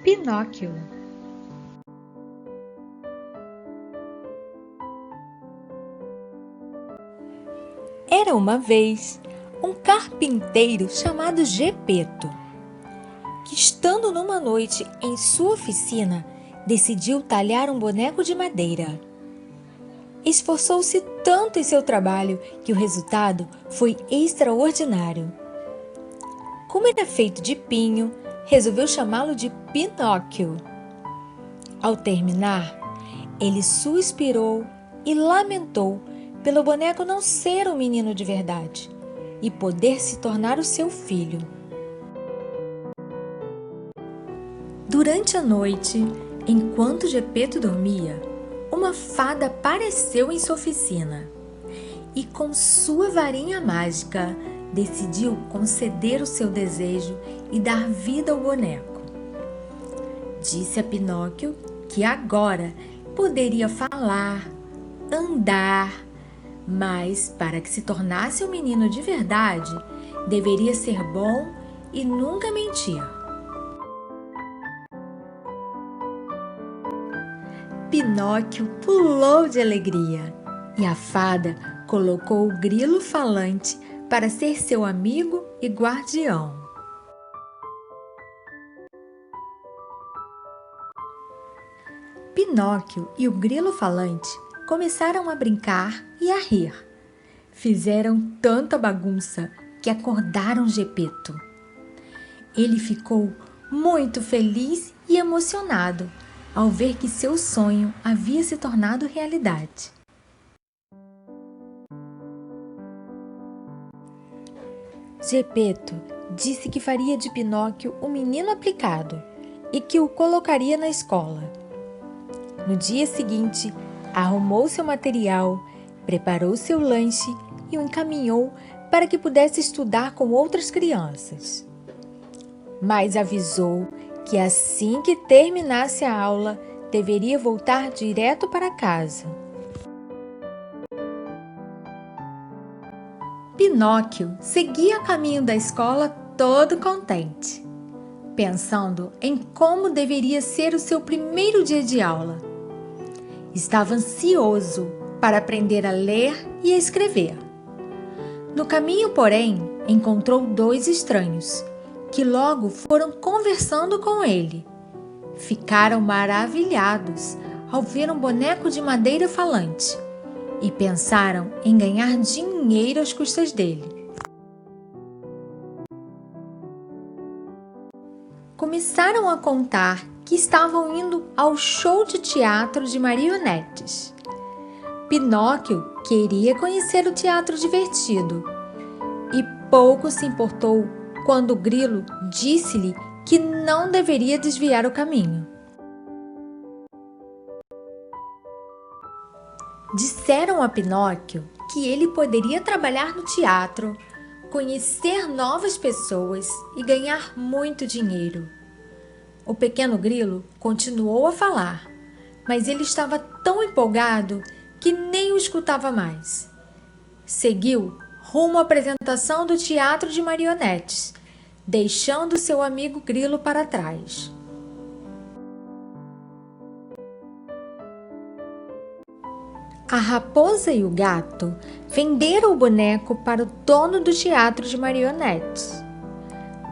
Pinóquio. Era uma vez um carpinteiro chamado Gepeto, que, estando numa noite em sua oficina, decidiu talhar um boneco de madeira. Esforçou-se tanto em seu trabalho que o resultado foi extraordinário. Como era feito de pinho, resolveu chamá-lo de Pinóquio. Ao terminar, ele suspirou e lamentou pelo boneco não ser um menino de verdade e poder se tornar o seu filho. Durante a noite, enquanto Gepeto dormia, uma fada apareceu em sua oficina e, com sua varinha mágica, decidiu conceder o seu desejo e dar vida ao boneco. Disse a Pinóquio que agora poderia falar, andar, mas para que se tornasse um menino de verdade, deveria ser bom e nunca mentir. Pinóquio pulou de alegria e a fada colocou o grilo falante para ser seu amigo e guardião. Pinóquio e o grilo falante começaram a brincar e a rir. Fizeram tanta bagunça que acordaram Gepeto. Ele ficou muito feliz e emocionado ao ver que seu sonho havia se tornado realidade. Gepeto disse que faria de Pinóquio um menino aplicado e que o colocaria na escola. No dia seguinte, arrumou seu material, preparou seu lanche e o encaminhou para que pudesse estudar com outras crianças. Mas avisou que assim que terminasse a aula, deveria voltar direto para casa. Pinóquio seguia a caminho da escola todo contente, pensando em como deveria ser o seu primeiro dia de aula. Estava ansioso para aprender a ler e a escrever. No caminho, porém, encontrou dois estranhos, que logo foram conversando com ele. Ficaram maravilhados ao ver um boneco de madeira falante e pensaram em ganhar dinheiro às custas dele. Começaram a contar que estavam indo ao show de teatro de marionetes. Pinóquio queria conhecer o teatro divertido e pouco se importou quando o grilo disse-lhe que não deveria desviar o caminho. Disseram a Pinóquio que ele poderia trabalhar no teatro, conhecer novas pessoas e ganhar muito dinheiro. O pequeno grilo continuou a falar, mas ele estava tão empolgado que nem o escutava mais. Seguiu rumo à apresentação do teatro de marionetes, deixando seu amigo grilo para trás. A raposa e o gato venderam o boneco para o dono do teatro de marionetes.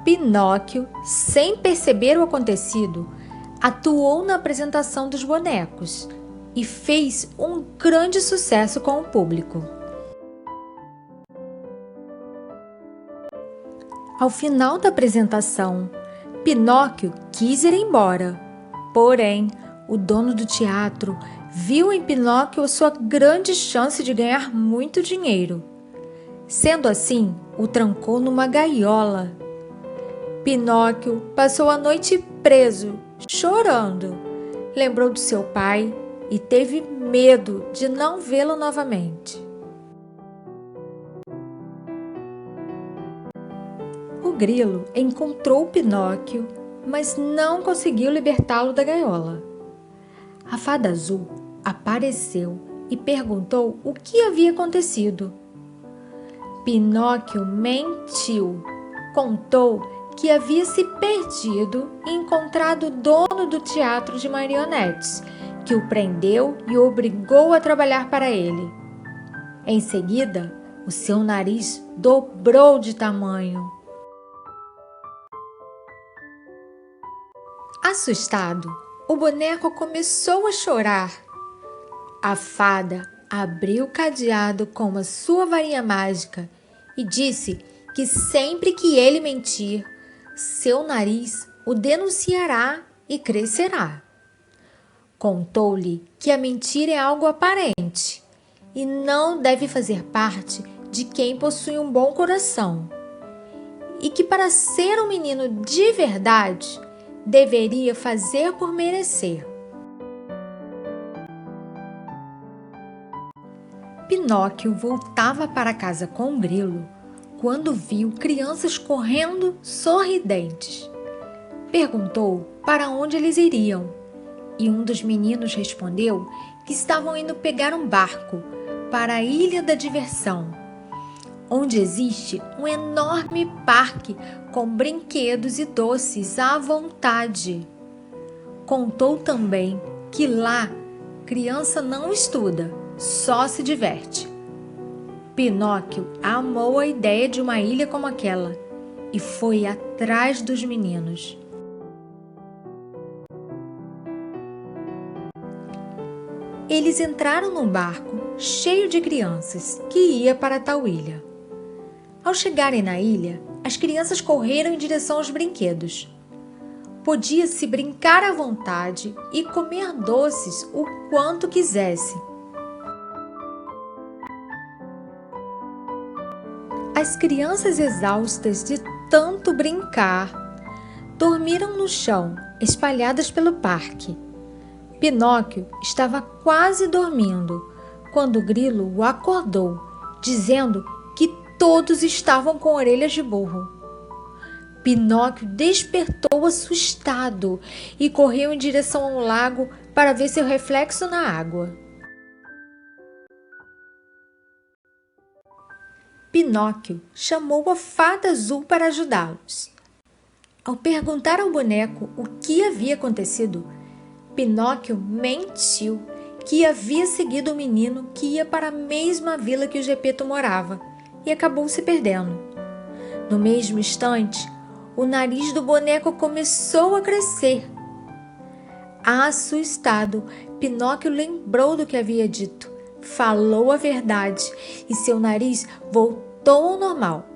Pinóquio, sem perceber o acontecido, atuou na apresentação dos bonecos e fez um grande sucesso com o público. Ao final da apresentação, Pinóquio quis ir embora, porém, o dono do teatro viu em Pinóquio a sua grande chance de ganhar muito dinheiro. Sendo assim, o trancou numa gaiola. Pinóquio passou a noite preso, chorando. Lembrou de seu pai e teve medo de não vê-lo novamente. O grilo encontrou Pinóquio, mas não conseguiu libertá-lo da gaiola. A fada azul apareceu e perguntou o que havia acontecido. Pinóquio mentiu, contou que havia se perdido e encontrado o dono do teatro de marionetes, que o prendeu e o obrigou a trabalhar para ele. Em seguida, o seu nariz dobrou de tamanho. Assustado, o boneco começou a chorar. A fada abriu o cadeado com a sua varinha mágica e disse que sempre que ele mentir, seu nariz o denunciará e crescerá. Contou-lhe que a mentira é algo aparente e não deve fazer parte de quem possui um bom coração, e que para ser um menino de verdade, deveria fazer por merecer. Pinóquio voltava para casa com o grilo quando viu crianças correndo sorridentes. Perguntou para onde eles iriam e um dos meninos respondeu que estavam indo pegar um barco para a Ilha da Diversão, onde existe um enorme parque com brinquedos e doces à vontade. Contou também que lá criança não estuda, só se diverte. Pinóquio amou a ideia de uma ilha como aquela e foi atrás dos meninos. Eles entraram num barco cheio de crianças que ia para tal ilha. Ao chegarem na ilha, as crianças correram em direção aos brinquedos. Podia-se brincar à vontade e comer doces o quanto quisesse. As crianças, exaustas de tanto brincar, dormiram no chão, espalhadas pelo parque. Pinóquio estava quase dormindo quando o grilo o acordou, dizendo que todos estavam com orelhas de burro. Pinóquio despertou assustado e correu em direção ao lago para ver seu reflexo na água. Pinóquio chamou a fada azul para ajudá-los. Ao perguntar ao boneco o que havia acontecido, Pinóquio mentiu que havia seguido o menino que ia para a mesma vila que o Gepeto morava e acabou se perdendo. No mesmo instante, o nariz do boneco começou a crescer. Assustado, Pinóquio lembrou do que havia dito, falou a verdade e seu nariz voltou ao normal.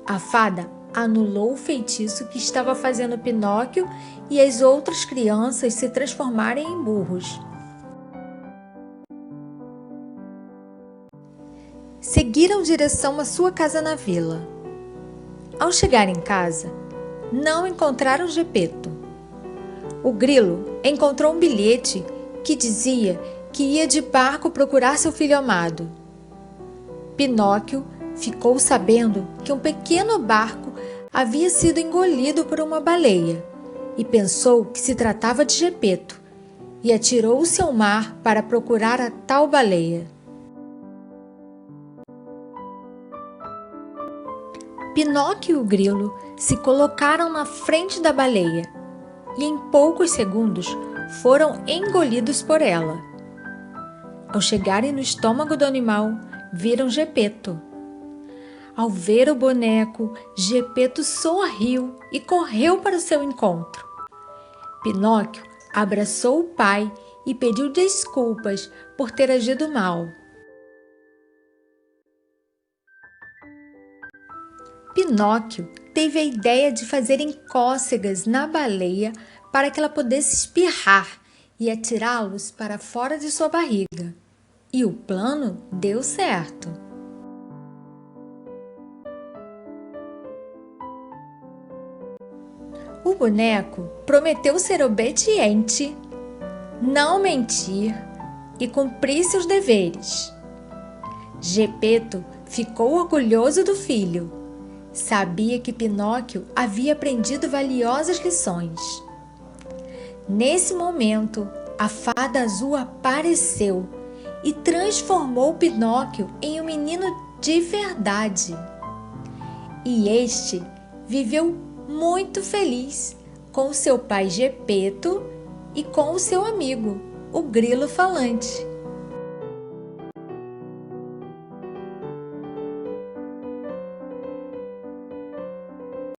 A fada anulou o feitiço que estava fazendo Pinóquio e as outras crianças se transformarem em burros. Seguiram direção à sua casa na vila. Ao chegar em casa, não encontraram Gepeto. O grilo encontrou um bilhete que dizia que ia de barco procurar seu filho amado. Pinóquio ficou sabendo que um pequeno barco havia sido engolido por uma baleia e pensou que se tratava de Gepeto e atirou-se ao mar para procurar a tal baleia. Pinóquio e o grilo se colocaram na frente da baleia e em poucos segundos foram engolidos por ela. Ao chegarem no estômago do animal, viram Gepeto. Ao ver o boneco, Gepeto sorriu e correu para o seu encontro. Pinóquio abraçou o pai e pediu desculpas por ter agido mal. Pinóquio teve a ideia de fazerem cócegas na baleia para que ela pudesse espirrar e atirá-los para fora de sua barriga. E o plano deu certo. O boneco prometeu ser obediente, não mentir e cumprir seus deveres. Gepeto ficou orgulhoso do filho. Sabia que Pinóquio havia aprendido valiosas lições. Nesse momento, a fada azul apareceu e transformou Pinóquio em um menino de verdade. E este viveu muito feliz com seu pai Gepeto e com o seu amigo, o grilo falante.